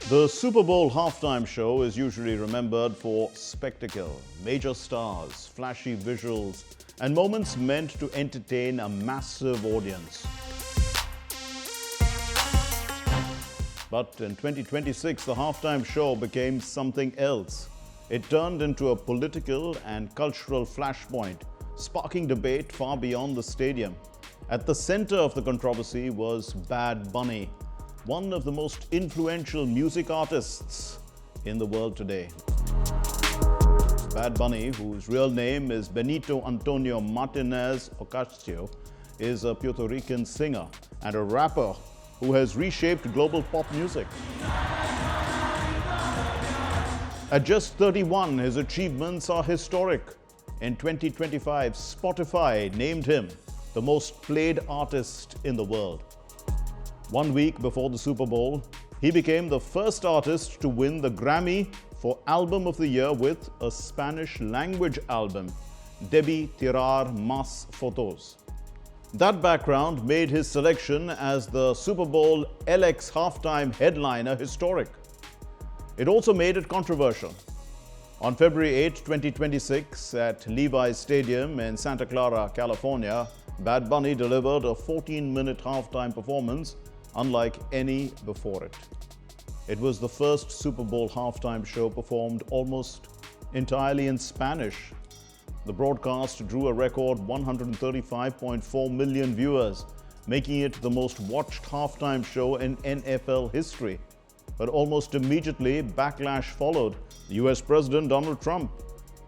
The Super Bowl halftime show is usually remembered for spectacle, major stars, flashy visuals, and moments meant to entertain a massive audience. But in 2026, the halftime show became something else. It turned into a political and cultural flashpoint, sparking debate far beyond the stadium. At the center of the controversy was Bad Bunny, one of the most influential music artists in the world today. Bad Bunny, whose real name is Benito Antonio Martinez Ocasio, is a Puerto Rican singer and a rapper who has reshaped global pop music. At just 31, his achievements are historic. In 2025, Spotify named him the most played artist in the world. 1 week before the Super Bowl, he became the first artist to win the Grammy for Album of the Year with a Spanish language album, Debí Tirar Más Fotos. That background made his selection as the Super Bowl LX halftime headliner historic. It also made it controversial. On February 8, 2026, at Levi's Stadium in Santa Clara, California, Bad Bunny delivered a 14-minute halftime performance unlike any before it. It was the first Super Bowl halftime show performed almost entirely in Spanish. The broadcast drew a record 135.4 million viewers, making it the most watched halftime show in NFL history. But almost immediately, backlash followed. US President Donald Trump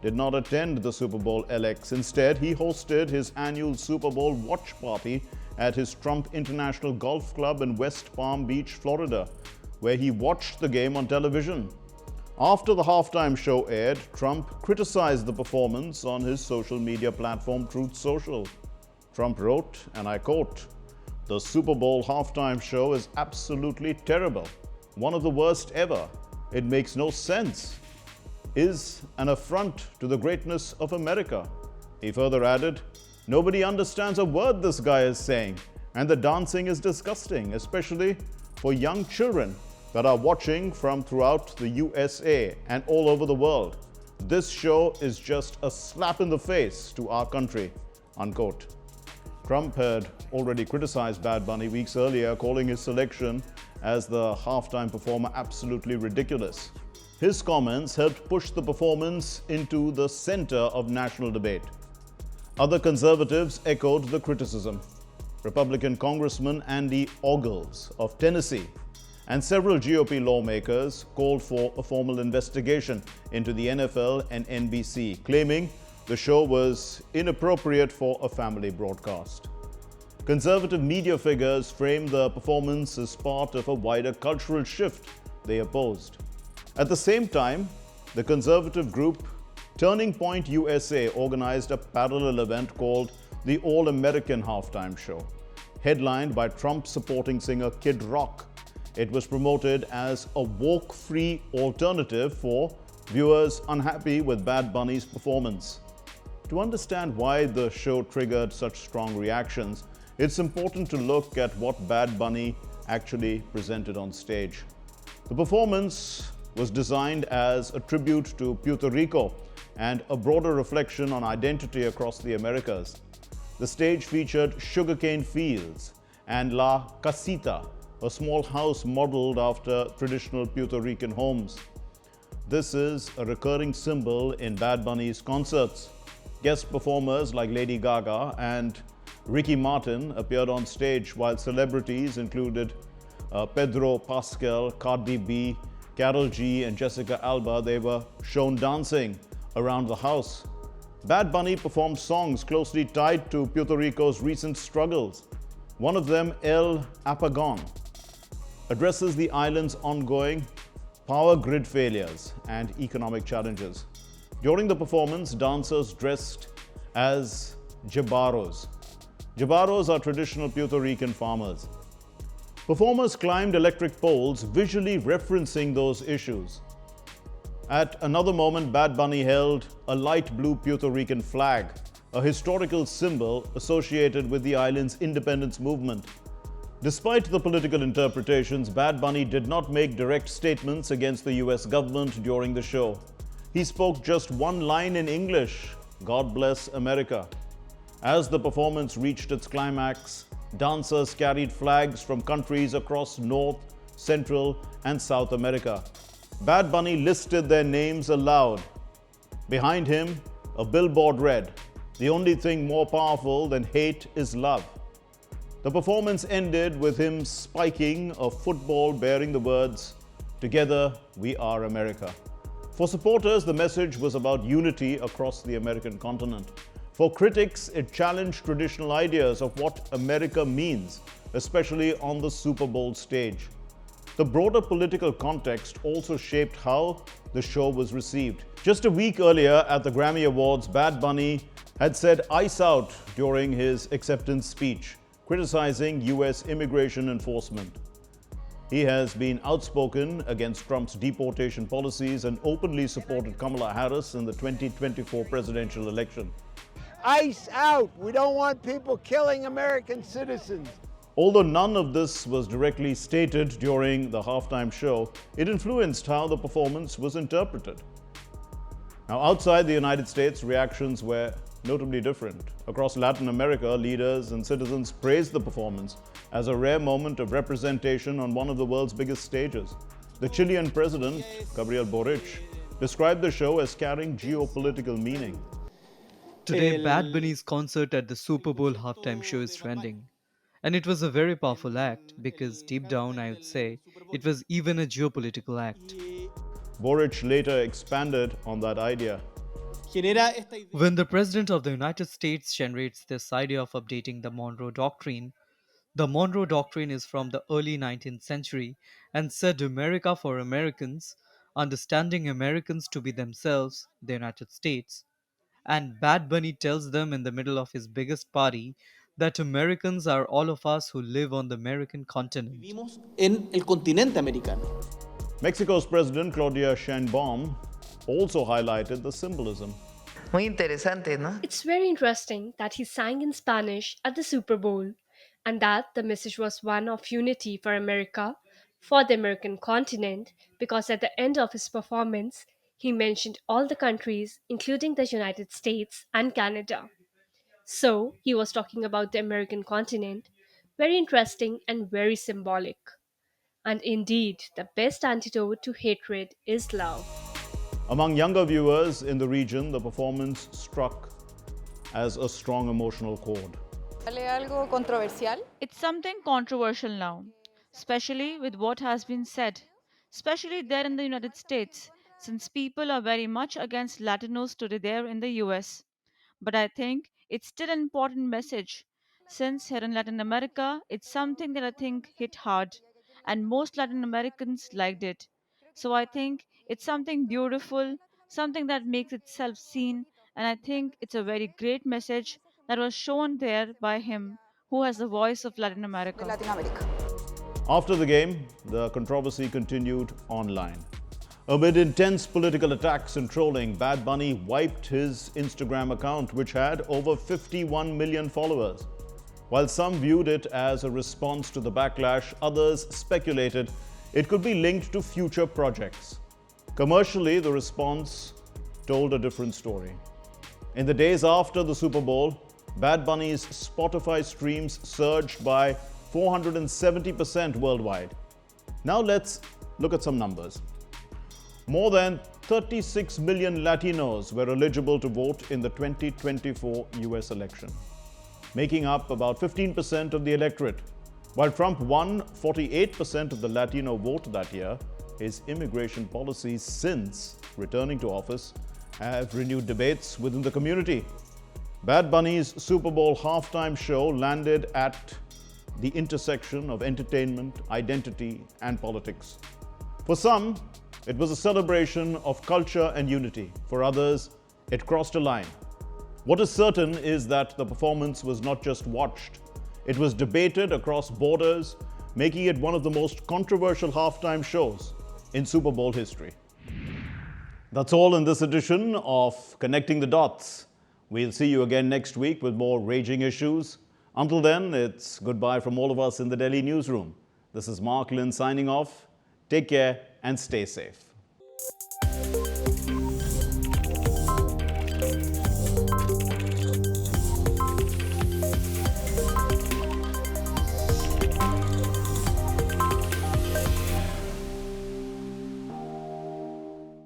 did not attend the Super Bowl LX. Instead, he hosted his annual Super Bowl watch party at his Trump International Golf Club in West Palm Beach, Florida, where he watched the game on television. After the halftime show aired, Trump criticized the performance on his social media platform Truth Social. Trump wrote, and I quote, "The Super Bowl halftime show is absolutely terrible. One of the worst ever. It makes no sense. Is an affront to the greatness of America." He further added, "Nobody understands a word this guy is saying, and the dancing is disgusting, especially for young children that are watching from throughout the USA and all over the world. This show is just a slap in the face to our country," unquote. Trump had already criticized Bad Bunny weeks earlier, calling his selection as the halftime performer absolutely ridiculous. His comments helped push the performance into the center of national debate. Other conservatives echoed the criticism. Republican Congressman Andy Ogles of Tennessee and several GOP lawmakers called for a formal investigation into the NFL and NBC, claiming the show was inappropriate for a family broadcast. Conservative media figures framed the performance as part of a wider cultural shift they opposed. At the same time, the conservative group Turning Point USA organized a parallel event called the All-American Halftime Show, headlined by Trump-supporting singer Kid Rock. It was promoted as a woke-free alternative for viewers unhappy with Bad Bunny's performance. To understand why the show triggered such strong reactions, it's important to look at what Bad Bunny actually presented on stage. The performance was designed as a tribute to Puerto Rico and a broader reflection on identity across the Americas. The stage featured sugarcane fields and La Casita, a small house modeled after traditional Puerto Rican homes. This is a recurring symbol in Bad Bunny's concerts. Guest performers like Lady Gaga and Ricky Martin appeared on stage, while celebrities included Pedro Pascal, Cardi B, Karol G, and Jessica Alba. They were shown dancing around the house. Bad Bunny performed songs closely tied to Puerto Rico's recent struggles. One of them, El Apagón, addresses the island's ongoing power grid failures and economic challenges. During the performance, dancers dressed as jabaros. Jabaros are traditional Puerto Rican farmers. Performers climbed electric poles, visually referencing those issues. At another moment, Bad Bunny held a light blue Puerto Rican flag, a historical symbol associated with the island's independence movement. Despite the political interpretations, Bad Bunny did not make direct statements against the US government during the show. He spoke just one line in English, "God bless America." As the performance reached its climax, dancers carried flags from countries across North, Central, and South America. Bad Bunny listed their names aloud. Behind him, a billboard read, "The only thing more powerful than hate is love." The performance ended with him spiking a football bearing the words, "Together we are America." For supporters, the message was about unity across the American continent. For critics, it challenged traditional ideas of what America means, especially on the Super Bowl stage. The broader political context also shaped how the show was received. Just a week earlier at the Grammy Awards, Bad Bunny had said "ice out" during his acceptance speech, criticizing US immigration enforcement. He has been outspoken against Trump's deportation policies and openly supported Kamala Harris in the 2024 presidential election. Ice out! We don't want people killing American citizens. Although none of this was directly stated during the halftime show, it influenced how the performance was interpreted. Now, outside the United States, reactions were notably different. Across Latin America, leaders and citizens praised the performance as a rare moment of representation on one of the world's biggest stages. The Chilean president, Gabriel Boric, described the show as carrying geopolitical meaning. Today, Bad Bunny's concert at the Super Bowl halftime show is trending. And it was a very powerful act because deep down, I would say, it was even a geopolitical act. Boric later expanded on that idea. When the President of the United States generates this idea of updating the Monroe Doctrine is from the early 19th century and said America for Americans, understanding Americans to be themselves, the United States. And Bad Bunny tells them in the middle of his biggest party that Americans are all of us who live on the American continent. Vivimos en el continente americano. Mexico's President Claudia Sheinbaum also highlighted the symbolism. Muy interesante, ¿no? It's very interesting that he sang in Spanish at the Super Bowl and that the message was one of unity for America, for the American continent, because at the end of his performance, he mentioned all the countries, including the United States and Canada. So, he was talking about the American continent. Very interesting and very symbolic. And indeed, the best antidote to hatred is love. Among younger viewers in the region, the performance struck as a strong emotional chord. Algo controversial. It's something controversial now, especially with what has been said, especially there in the United States, since people are very much against Latinos today there in the US. But I think it's still an important message, since here in Latin America, it's something that I think hit hard, and most Latin Americans liked it. So I think it's something beautiful, something that makes itself seen, and I think it's a very great message that was shown there by him, who has the voice of Latin De America. Latin America. After the game, the controversy continued online. Amid intense political attacks and trolling, Bad Bunny wiped his Instagram account, which had over 51 million followers. While some viewed it as a response to the backlash, others speculated it could be linked to future projects. Commercially, the response told a different story. In the days after the Super Bowl, Bad Bunny's Spotify streams surged by 470% worldwide. Now let's look at some numbers. More than 36 million Latinos were eligible to vote in the 2024 US election, making up about 15% of the electorate. While Trump won 48% of the Latino vote that year, his immigration policies since returning to office have renewed debates within the community. Bad Bunny's Super Bowl halftime show landed at the intersection of entertainment, identity, and politics. For some, it was a celebration of culture and unity. For others, it crossed a line. What is certain is that the performance was not just watched, it was debated across borders, making it one of the most controversial halftime shows in Super Bowl history. That's all in this edition of Connecting the Dots. We'll see you again next week with more raging issues. Until then, it's goodbye from all of us in the Delhi newsroom. This is Mark Lynn signing off. Take care and stay safe.